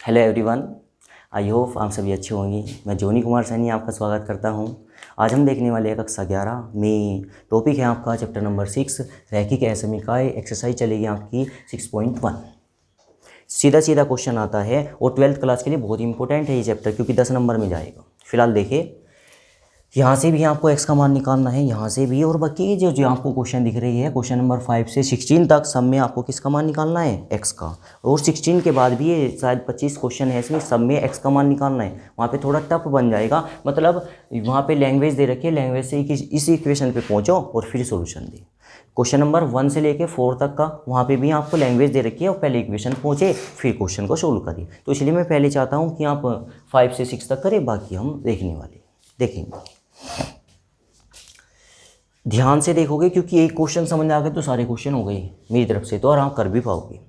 Hello everyone, I hope आप सभी अच्छे होंगे। मैं जोनी कुमार सैनी आपका स्वागत करता हूं। आज हम देखने वाले हैं कक्षा 11 में। टॉपिक है आपका चैप्टर नंबर 6 रैखिक असमीकाय। एक्सरसाइज चलेगी आपकी 6.1। सीधा सीधा क्वेश्चन आता है और 12th क्लास के लिए बहुत इंपॉर्टेंट है ये चैप्टर, क्योंकि 10 नंबर में जाएगा। फिलहाल देखिए, यहाँ से भी आपको x का मान निकालना है, यहाँ से भी, और बाकी जो आपको क्वेश्चन दिख रही है क्वेश्चन नंबर 5 से 16 तक, सब में आपको किसका मान निकालना है, x का। और 16 के बाद भी ये शायद 25 क्वेश्चन है, इसमें सब में x का मान निकालना है। वहाँ पे थोड़ा टफ बन जाएगा, मतलब वहाँ पे लैंग्वेज दे रखी है, लैंग्वेज से इस इक्वेशन पे पहुँचो और फिर सोल्यूशन दे। क्वेश्चन नंबर 1 से लेके 4 तक का वहाँ पे भी आपको लैंग्वेज दे रखी है, और पहले इक्वेशन पहुँचे फिर क्वेश्चन को सोल्व करिए। तो इसलिए मैं पहले चाहता हूँ कि आप 5 से 6 तक करें, बाकी हम देखने वाले देखेंगे। ध्यान से देखोगे, क्योंकि एक क्वेश्चन समझ आ गए तो सारे क्वेश्चन हो गए मेरी तरफ से, तो आराम कर भी पाओगे।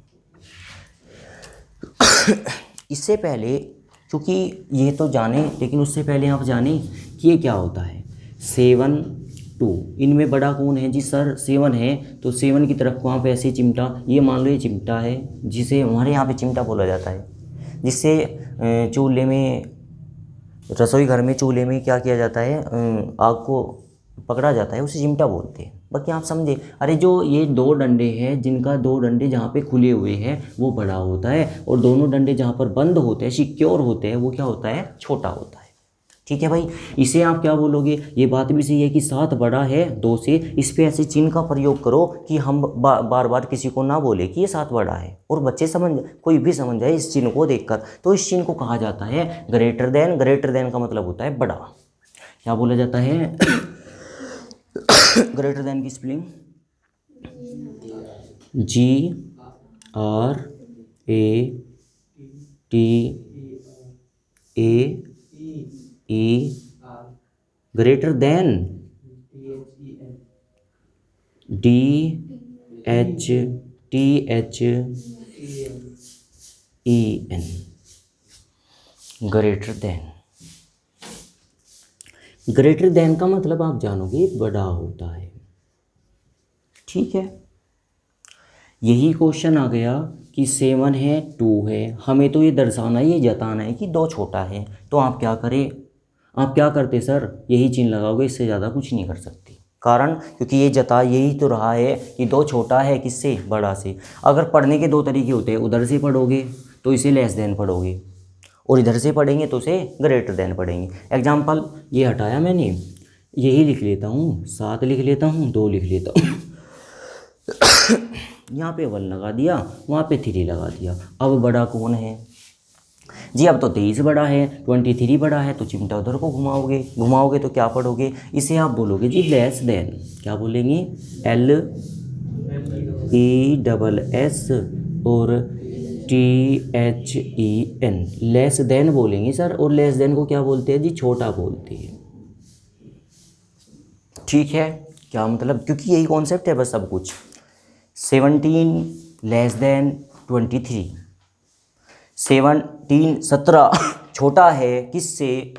इससे पहले, क्योंकि ये तो जाने, लेकिन उससे पहले आप जाने कि ये क्या होता है। 7, 2, इनमें बड़ा कौन है जी सर? 7 है, तो 7 की तरफ को आप ऐसे चिमटा, ये मान लो ये चिमटा है, जिसे हमारे यहाँ पे चिमटा बोला जाता है, जिससे चूल्हे में, रसोई घर में चूल्हे में क्या किया जाता है, आग को पकड़ा जाता है, उसे चिमटा बोलते हैं। बाकी आप समझे। अरे जो ये 2 डंडे हैं, जिनका 2 डंडे जहाँ पे खुले हुए हैं वो बड़ा होता है, और दोनों डंडे जहाँ पर बंद होते हैं, सिक्योर होते हैं, वो क्या होता है, छोटा होता है। ठीक है भाई, इसे आप क्या बोलोगे? ये बात भी सही है कि 7 बड़ा है 2 से। इस पे ऐसे चिन्ह का प्रयोग करो कि हम बार बार किसी को ना बोले कि ये 7 बड़ा है, और बच्चे समझ, कोई भी समझ जाए इस चिन्ह को देखकर। तो इस चिन्ह को कहा जाता है ग्रेटर देन। ग्रेटर देन का मतलब होता है बड़ा। क्या बोला जाता है? ग्रेटर देन की spelling GRATAE। Greater than DHTHEN। Greater than. Greater than का मतलब आप जानोगे बड़ा होता है। ठीक है, यही क्वेश्चन आ गया कि 7 है 2 है, हमें तो ये दर्शाना, ये जताना है कि 2 छोटा है। तो आप क्या करें, आप क्या करते सर? यही चिन्ह लगाओगे, इससे ज़्यादा कुछ नहीं कर सकते। कारण, क्योंकि ये जता यही तो रहा है कि 2 छोटा है किससे, बड़ा से। अगर पढ़ने के 2 तरीके होते हैं, उधर से पढ़ोगे तो इसे लेस देन पढ़ोगे, और इधर से पढ़ेंगे तो उसे ग्रेटर देन पढ़ेंगे। एग्जाम्पल ये हटाया मैंने, यही लिख लेता हूँ, 7 लिख लेता हूँ, 2 लिख लेता हूँ। यहाँ पे 1 लगा दिया, वहाँ पे 3 लगा दिया। अब बड़ा कौन है जी? अब तो 23 बड़ा है, 23 बड़ा है, तो चिमटा उधर को घुमाओगे तो क्या पढ़ोगे? इसे आप बोलोगे जी लेस देन। क्या बोलेंगे? LESS और THEN, लेस देन बोलेंगे सर। और लेस देन को क्या बोलते हैं जी? छोटा बोलते हैं। ठीक है, क्या मतलब? क्योंकि यही कॉन्सेप्ट है बस, सब कुछ। 17 लेस देन 23। 17 छोटा है किससे?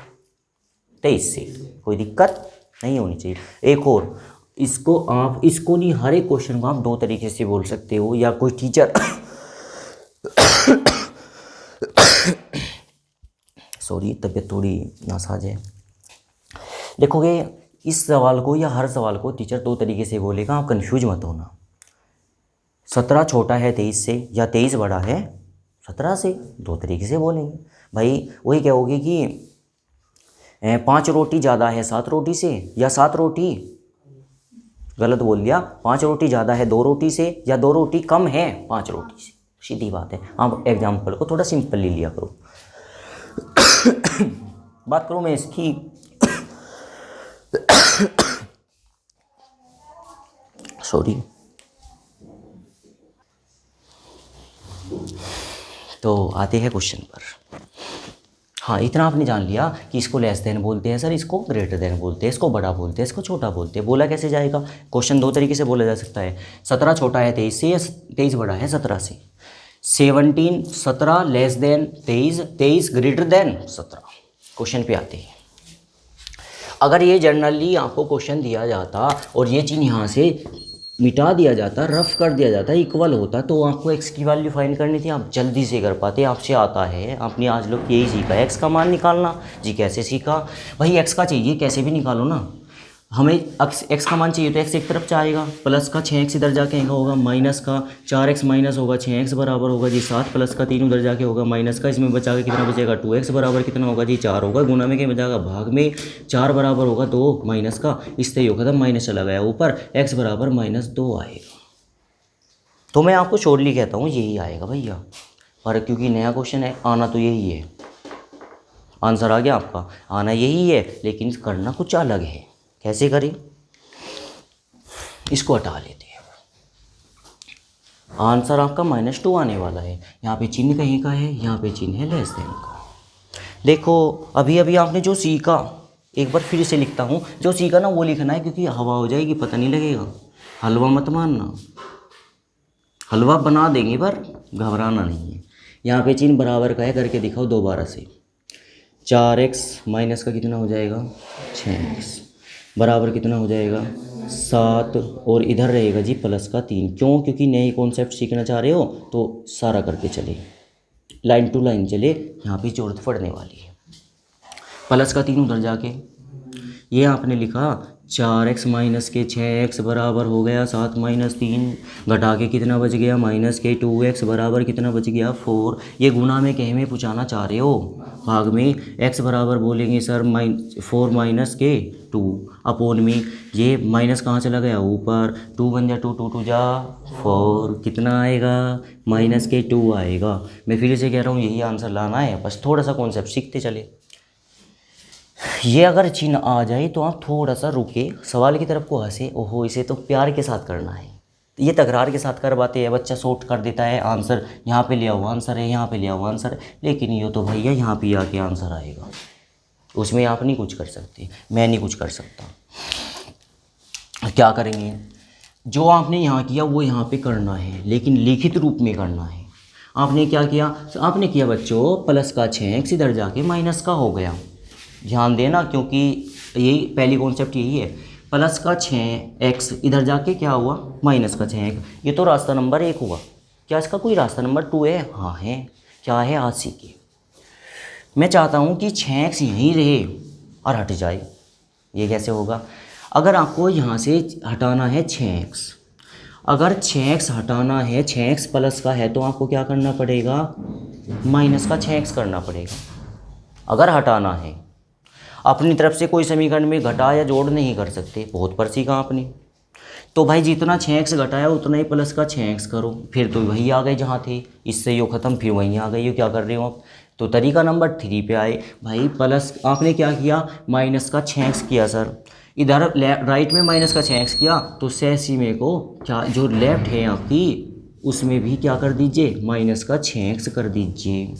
23 से। कोई दिक्कत नहीं होनी चाहिए। एक और, इसको नहीं, हर एक क्वेश्चन को आप 2 तरीके से बोल सकते हो, या कोई टीचर सॉरी, तबीयत थोड़ी नासाज है। देखोगे, इस सवाल को या हर सवाल को टीचर 2 तरीके से बोलेगा, आप कंफ्यूज मत होना। 17 छोटा है 23 से, या 23 बड़ा है 17 से, 2 तरीके से बोलेंगे भाई। वही कहोगे कि 5 रोटी ज़्यादा है 7 रोटी से, या 7 रोटी, गलत बोल दिया, 5 रोटी ज़्यादा है 2 रोटी से, या 2 रोटी कम है 5 रोटी से। सीधी बात है। आप एग्जाम्पल को थोड़ा सिंपल ले लिया करो। बात करूँ मैं इसकी, सॉरी, तो आते हैं क्वेश्चन पर। हाँ, इतना आपने जान लिया कि इसको लेस देन बोलते हैं सर, इसको ग्रेटर देन बोलते हैं, इसको बड़ा बोलते हैं, इसको छोटा बोलते हैं। बोला कैसे जाएगा? क्वेश्चन 2 तरीके से बोला जा सकता है। 17 छोटा है 23 से, या 23 बड़ा है 17 से। 17 less than 23 greater than 17। Question पे आते हैं। अगर ये जनरली आपको क्वेश्चन दिया जाता और ये चीज़ यहाँ से मिटा दिया जाता, रफ कर दिया जाता, इक्वल होता, तो आपको x की वैल्यू फाइंड करनी थी, आप जल्दी से कर पाते। आपसे आता है, आपने आज लोग यही सीखा x का मान निकालना जी। कैसे सीखा भाई? x का चाहिए, कैसे भी निकालो ना, हमें x का मान चाहिए तो x एक तरफ जाएगा, प्लस का 6x इधर जाके होगा, माइनस का 4x माइनस होगा 6x बराबर होगा जी 7, प्लस का 3 उधर जाके होगा माइनस का, इसमें बचा के कितना बचेगा 2x बराबर कितना होगा जी 4 होगा, गुना में क्या बचाएगा भाग में 4 बराबर होगा 2 माइनस का, इससे ही खत्म, माइनस चला गया ऊपर, x बराबर -2 आएगा। तो मैं आपको शॉर्टली कहता हूँ यही आएगा भैया, पर क्योंकि नया क्वेश्चन है, आना तो यही है, आंसर आ गया आपका, आना यही है, लेकिन करना कुछ अलग है। कैसे करें? इसको हटा लेते हैं, आंसर आपका -2 आने वाला है। यहाँ पे चिन्ह कहीं का है, यहाँ पे चिन्ह है लेस देन का। देखो अभी अभी आपने जो सीखा, एक बार फिर से लिखता हूँ, जो सीखा ना वो लिखना है, क्योंकि हवा हो जाएगी पता नहीं लगेगा, हलवा मत मानना, हलवा बना देंगे पर घबराना नहीं है। यहाँ पे चिन्ह बराबर का है, करके दिखाओ दोबारा से, 4x माइनस का कितना हो जाएगा 6x बराबर कितना हो जाएगा 7, और इधर रहेगा जी प्लस का 3। क्यों? क्योंकि नए कॉन्सेप्ट सीखना चाह रहे हो तो सारा करके चले, लाइन टू लाइन चले, यहाँ पे जरूरत पड़ने वाली है। प्लस का 3 उधर जाके, ये आपने लिखा 4x माइनस के 6x बराबर हो गया 7 माइनस 3, घटा के कितना बच गया माइनस के 2x बराबर कितना बच गया 4। ये गुना में कहीं में पूछाना चाह रहे हो, भाग में x बराबर बोलेंगे सर 4 माइनस के 2 अपोन में, ये माइनस कहाँ चला गया ऊपर, 2 बन जा 2, 2 2 जा 4, कितना आएगा माइनस के 2 आएगा। मैं फिर से कह रहा हूँ यही आंसर लाना है, बस थोड़ा सा कॉन्सेप्ट सीखते चले। ये अगर चिन्ह आ जाए तो आप थोड़ा सा रुके, सवाल की तरफ को हंसे, ओहो इसे तो प्यार के साथ करना है, ये तकरार के साथ करवाते हैं, बच्चा शॉर्ट कर देता है आंसर, यहाँ पे ले आओ आंसर है, यहाँ पे ले आओ आंसर है, लेकिन ये तो भैया यहाँ पे आके आंसर आएगा, उसमें आप नहीं कुछ कर सकते, मैं नहीं कुछ कर सकता। क्या करेंगे? जो आपने यहाँ किया वो यहाँ पे करना है, लेकिन लिखित रूप में करना है। आपने क्या किया? आपने किया बच्चों प्लस का 6x इधर जाके माइनस का हो गया, ध्यान देना, क्योंकि यही पहली कॉन्सेप्ट यही है, प्लस का 6x इधर जाके क्या हुआ माइनस का 6x, ये तो रास्ता नंबर 1 हुआ। क्या इसका कोई रास्ता नंबर 2 है? हाँ है। क्या है? आज सीखिए। मैं चाहता हूँ कि 6x यहीं रहे और हट जाए, ये कैसे होगा? अगर आपको यहाँ से हटाना है 6x, अगर 6x हटाना है, 6x प्लस का है, तो आपको क्या करना पड़ेगा माइनस का 6x करना पड़ेगा। अगर हटाना है, अपनी तरफ से कोई समीकरण में घटा या जोड़ नहीं कर सकते, बहुत पर सीखा आपने। तो भाई जितना 6x घटाया उतना ही प्लस का 6x करो, फिर तो वही आ गए जहाँ थे, इससे यो ख़त्म, फिर वहीं आ गई हो। क्या कर रहे हो आप? तो तरीका नंबर 3 पे आए भाई, प्लस आपने क्या किया माइनस का 6x किया सर, इधर राइट में माइनस का 6x किया, तो सैसी में को क्या जो लेफ्ट है आपकी उसमें भी क्या कर दीजिए माइनस का 6x कर दीजिए।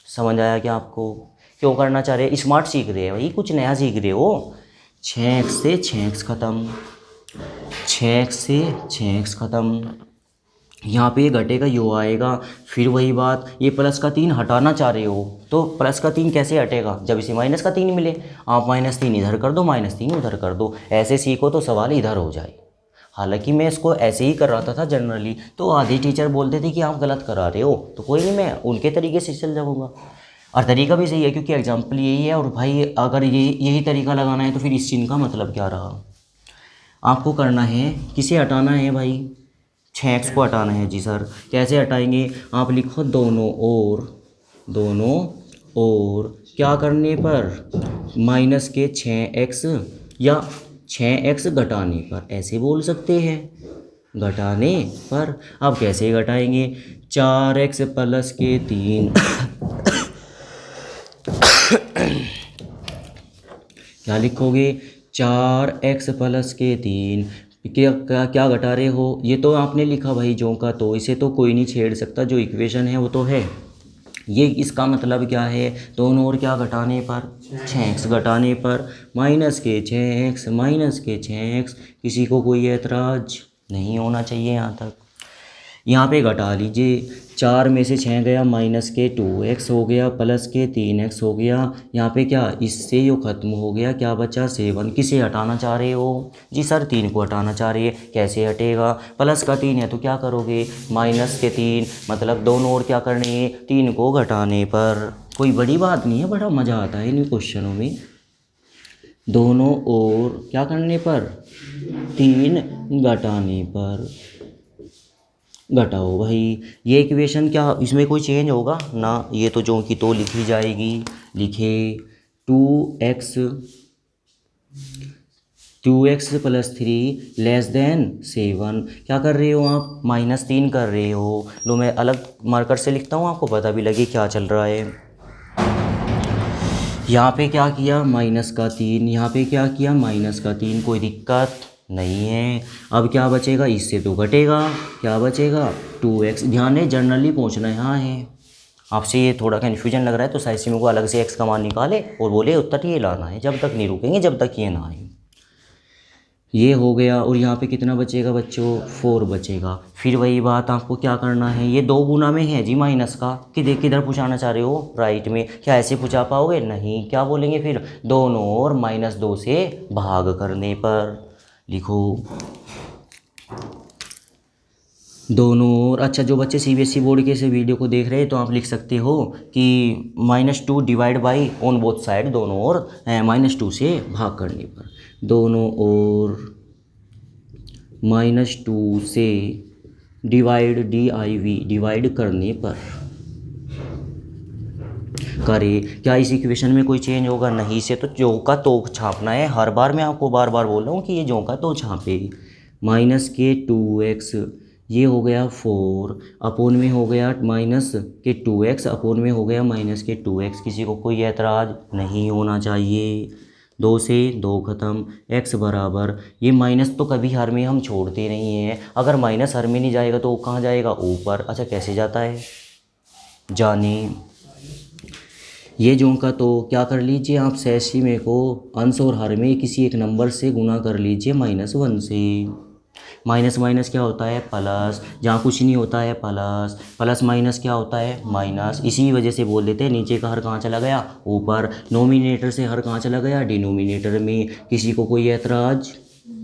समझ आया क्या आपको? क्यों करना चाह रहे हैं? स्मार्ट सीख रहे हैं भाई, कुछ नया सीख रहे हो। 6x से 6x ख़त्म, 6x से 6x ख़त्म, यहाँ पे ये घटेगा यो आएगा, फिर वही बात, ये प्लस का 3 हटाना चाह रहे हो, तो प्लस का 3 कैसे हटेगा? जब इसे माइनस का 3 मिले, आप -3 इधर कर दो, -3 उधर कर दो, ऐसे सीखो तो सवाल इधर हो जाए। हालांकि मैं इसको ऐसे ही कर रहा था जनरली, तो आधे टीचर बोलते थे कि आप गलत करा रहे हो, तो कोई नहीं, मैं उनके तरीके से चल जाऊँगा, और तरीका भी सही है क्योंकि एग्जाम्पल यही है। और भाई अगर यही तरीका लगाना है तो फिर इस चिन्ह का मतलब क्या रहा? आपको करना है, किसे हटाना है भाई? 6x को हटाना है जी सर। कैसे हटाएंगे? आप लिखो दोनों ओर क्या करने पर, माइनस के 6x या 6x घटाने पर, ऐसे बोल सकते हैं, घटाने पर। अब कैसे घटाएंगे? 4x प्लस के 3 क्या लिखोगे? 4x प्लस के 3, क्या घटा रहे हो? ये तो आपने लिखा भाई जो का, तो इसे तो कोई नहीं छेड़ सकता, जो इक्वेशन है वो तो है। ये इसका मतलब क्या है? दोनों ओर क्या घटाने पर? 6x घटाने पर, माइनस के 6x। किसी को कोई एतराज़ नहीं होना चाहिए यहाँ तक। यहाँ पे घटा लीजिए, 4 में से 6 गया माइनस के 2x हो गया प्लस के 3x हो गया। यहाँ पे क्या इससे यो ख़त्म हो गया, क्या बचा 7। किसे हटाना चाह रहे हो जी सर? 3 को हटाना चाह रहे हैं। कैसे हटेगा? प्लस का 3 है तो क्या करोगे माइनस के 3, मतलब दोनों ओर क्या करने हैं 3 को घटाने पर। कोई बड़ी बात नहीं है, बड़ा मज़ा आता है इन क्वेश्चनों में। दोनों ओर क्या करने पर 3 घटाने पर। घटाओ भाई। ये इक्वेशन क्या इसमें कोई चेंज होगा ना? ये तो जो कि तो लिखी जाएगी। लिखे 2x प्लस 3 लेस देन 7। क्या कर रहे हो आप? -3 कर रहे हो। लो मैं अलग मार्कर से लिखता हूँ, आपको पता भी लगे क्या चल रहा है। यहाँ पे क्या किया माइनस का 3, यहाँ पे क्या किया माइनस का 3, कोई दिक्कत नहीं है। अब क्या बचेगा? इससे तो घटेगा, क्या बचेगा 2x। ध्यान है जनरली पहुँचना यहाँ है। आपसे ये थोड़ा कन्फ्यूजन लग रहा है तो साइड से मेरे को अलग से x का मान निकाले और बोले उत्तर ये लाना है। जब तक नहीं रुकेंगे जब तक ये ना आए। ये हो गया और यहाँ पे कितना बचेगा बच्चों? 4 बचेगा। फिर वही बात आपको क्या करना है, ये 2 गुना में है जी माइनस का, किधर पूछाना चाह रहे हो? राइट में। क्या ऐसे पूछा पाओगे? नहीं। क्या बोलेंगे फिर? दोनों ओर -2 से भाग करने पर। लिखो दोनों ओर। अच्छा जो बच्चे CBSE बोर्ड के इस वीडियो को देख रहे हैं तो आप लिख सकते हो कि -2 divide by on both side, दोनों ओर -2 से भाग करने पर। दोनों ओर -2 से डिवाइड डिवाइड करने पर करें। क्या इस इक्वेशन में कोई चेंज होगा? नहीं। से तो जो का तो छापना है। हर बार मैं आपको बार बार बोल रहा हूँ कि ये जो का तो छापे। माइनस के 2x ये हो गया 4 अपोन में हो गया माइनस के 2x अपोन में हो गया माइनस के 2x। किसी को कोई एतराज़ नहीं होना चाहिए। 2 से 2 ख़त्म। x बराबर, ये माइनस तो कभी हर में हम छोड़ते नहीं हैं। अगर माइनस हर में नहीं जाएगा तो कहाँ जाएगा? ऊपर। अच्छा कैसे जाता है जाने। ये जो का तो क्या कर लीजिए आप सैसी में को अंश और हर में किसी एक नंबर से गुना कर लीजिए -1 से। माइनस माइनस क्या होता है? प्लस। जहाँ कुछ नहीं होता है प्लस, प्लस माइनस क्या होता है? माइनस। इसी वजह से बोल देते हैं नीचे का हर कहाँ चला गया? ऊपर। नोमिनेटर से हर कहाँ चला गया? डिनोमिनेटर में। किसी को कोई एतराज़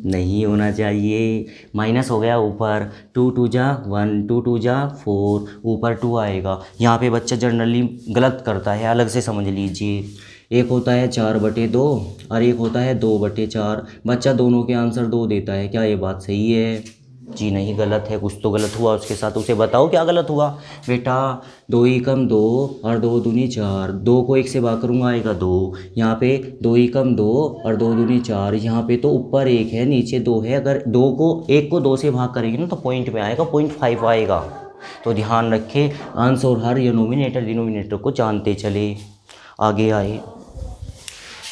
नहीं होना चाहिए। माइनस हो गया ऊपर, 2 2 जा 1, 2 2 जा 4, ऊपर 2 आएगा। यहाँ पे बच्चा जनरली गलत करता है, अलग से समझ लीजिए। एक होता है 4/2 और एक होता है 2/4। बच्चा दोनों के आंसर 2 देता है। क्या ये बात सही है? जी नहीं, गलत है। कुछ तो गलत हुआ उसके साथ, उसे बताओ क्या गलत हुआ। बेटा 2 एकम 2 और 2 दूनी 4, 2 को 1 से भाग करूँगा आएगा 2। यहाँ पे 2 एकम 2 और 2 दूनी 4। यहाँ पे तो ऊपर 1 है नीचे 2 है। अगर 1 को 2 से भाग करेंगे ना तो पॉइंट में आएगा, 0.5 आएगा। तो ध्यान रखें, अंश और हर या नोमिनेटर डिनोमिनेटर को जानते चले। आगे आए,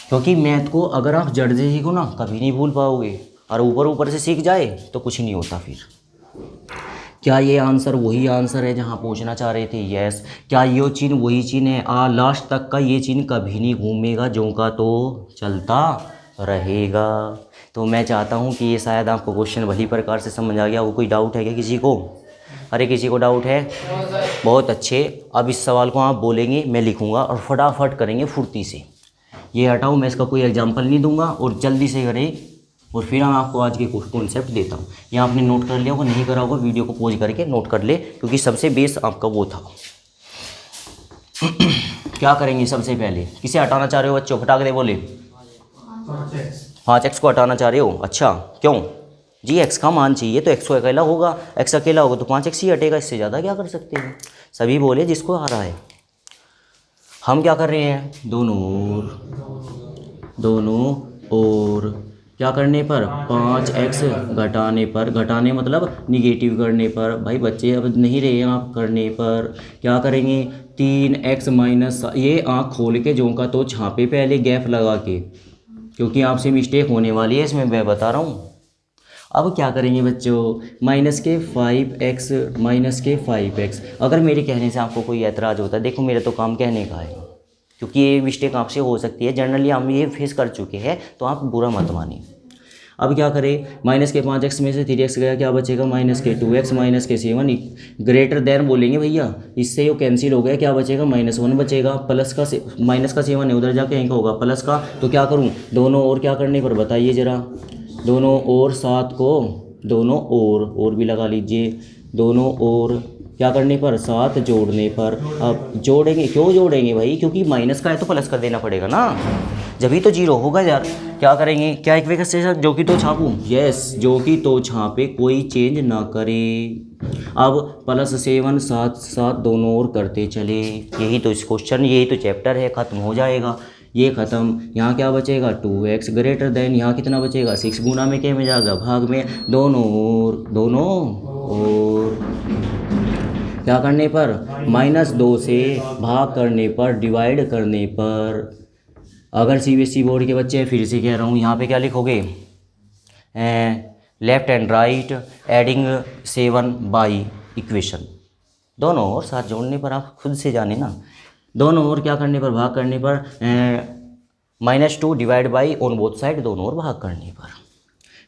क्योंकि मैथ को अगर आप जड़ से सीखो ना कभी नहीं भूल पाओगे, और ऊपर ऊपर से सीख जाए तो कुछ नहीं होता फिर। क्या ये आंसर वही आंसर है जहाँ पूछना चाह रहे थे? यस। क्या ये चिन्ह वही चिन्ह है? लास्ट तक का ये चिन्ह कभी नहीं घूमेगा, जो का तो चलता रहेगा। तो मैं चाहता हूँ कि ये शायद आपको क्वेश्चन वही प्रकार से समझ आ गया। वो कोई डाउट है क्या किसी को? अरे किसी को डाउट है? बहुत अच्छे। अब इस सवाल को आप बोलेंगे, मैं लिखूँगा और फटाफट करेंगे फुर्ती से। ये हटाओ, मैं इसका कोई एग्जाम्पल नहीं दूंगा और जल्दी से करें और फिर हम आपको आज के कॉन्सेप्ट देता हूँ। यहाँ आपने नोट कर लिया होगा, नहीं करा होगा वीडियो को पॉज करके नोट कर ले, क्योंकि सबसे बेस आपका वो था। क्या करेंगे सबसे पहले? किसे हटाना चाह रहे हो बच्चों? फटाक दे बोले। 5x को हटाना चाह रहे हो? अच्छा क्यों जी? x का मान चाहिए तो x को अकेला होगा, x अकेला होगा तो 5x ही हटेगा। इससे ज़्यादा क्या कर सकते हैं? सभी बोले जिसको आ रहा है। हम क्या कर रहे हैं? दोनों ओर क्या करने पर? 5x घटाने पर। घटाने मतलब निगेटिव करने पर। भाई बच्चे अब नहीं रहे आप करने पर। क्या करेंगे? 3x माइनस, ये आँख खोल के जो का तो छापे पहले गैप लगा के, क्योंकि आपसे मिस्टेक होने वाली है इसमें, मैं बता रहा हूँ। अब क्या करेंगे बच्चों? -5x अगर मेरे कहने से आपको कोई एतराज़ होता है, देखो मेरा तो काम कहने का है, क्योंकि ये मिस्टेक आपसे हो सकती है, जनरली हम ये फेस कर चुके हैं, तो आप बुरा मत मानिए। अब क्या करें, माइनस के 5x में से 3x गया, क्या बचेगा माइनस के 2x माइनस के 7 ग्रेटर देन बोलेंगे भैया, इससे वो कैंसिल हो गया, क्या बचेगा -1 बचेगा, प्लस का माइनस का 7 है, उधर जाके यहीं का होगा प्लस का, तो क्या करूँ दोनों और क्या करने पर बताइए ज़रा, दोनों और 7 को दोनों और भी लगा लीजिए, दोनों और क्या करने पर 7 जोड़ने पर। अब जोड़ेंगे, क्यों जोड़ेंगे भाई, क्योंकि माइनस का है तो प्लस कर देना पड़ेगा ना, जब ही तो जीरो होगा यार। क्या करेंगे, क्या इक्वेशन से सर, जो कि तो छापूं, यस जो कि तो छापे, कोई चेंज ना करे। अब +7 7 7 दोनों और करते चले, यही तो इस क्वेश्चन, यही तो चैप्टर है, ख़त्म हो जाएगा, ये ख़त्म। यहाँ क्या बचेगा 2x ग्रेटर देन, यहाँ कितना बचेगा 6 गुना में क्या में जाएगा भाग में, दोनों और क्या करने पर -2 से भाग करने पर, डिवाइड करने पर। अगर CBSE बोर्ड के बच्चे हैं, फिर से कह रहा हूँ, यहाँ पे क्या लिखोगे, left and right adding 7 by equation, दोनों और साथ जोड़ने पर, आप खुद से जाने ना, दोनों और क्या करने पर, भाग करने पर, -2 divide by on both side, दोनों और भाग करने पर।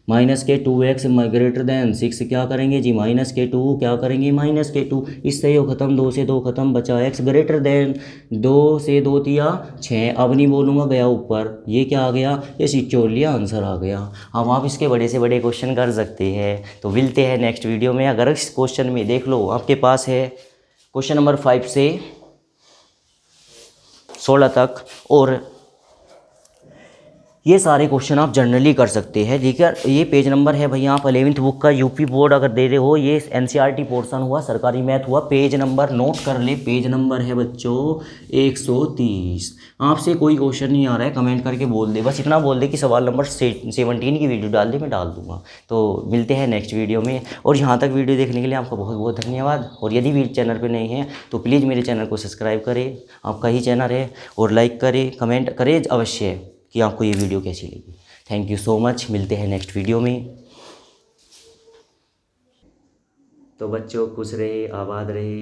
माइनस के 2x ग्रेटर देन 6 क्या करेंगे जी, -2 क्या करेंगे -2, इससे ये ख़त्म, 2 से 2 ख़त्म, बचा x ग्रेटर देन 2 से 2 दिया 6, अब नहीं बोलूँगा, गया ऊपर, ये क्या आ गया, ये सिचोलिया आंसर आ गया। अब आप इसके बड़े से बड़े क्वेश्चन कर सकते हैं। तो मिलते हैं नेक्स्ट वीडियो में। अगर इस क्वेश्चन में देख लो, आपके पास है क्वेश्चन नंबर 5 से 16 तक, और ये सारे क्वेश्चन आप जनरली कर सकते हैं, ठीक है। ये पेज नंबर है भैया, आप 11th बुक का यूपी बोर्ड अगर दे रहे हो, ये NCERT पोर्शन हुआ, सरकारी मैथ हुआ, पेज नंबर नोट कर ले, पेज नंबर है बच्चों 130। आपसे कोई क्वेश्चन नहीं आ रहा है, कमेंट करके बोल दे, बस इतना बोल दे कि सवाल नंबर 17 की वीडियो डाल दे, मैं डाल दूंगा। तो मिलते हैं नेक्स्ट वीडियो में, और यहाँ तक वीडियो देखने के लिए आपका बहुत बहुत धन्यवाद। और यदि भी चैनल पर नहीं है तो प्लीज़ मेरे चैनल को सब्सक्राइब करें, आपका ही चैनल है, और लाइक करें, कमेंट करें अवश्य कि आपको ये वीडियो कैसी लगी। थैंक यू सो मच, मिलते हैं नेक्स्ट वीडियो में। तो बच्चों खुश रहे, आबाद रहे।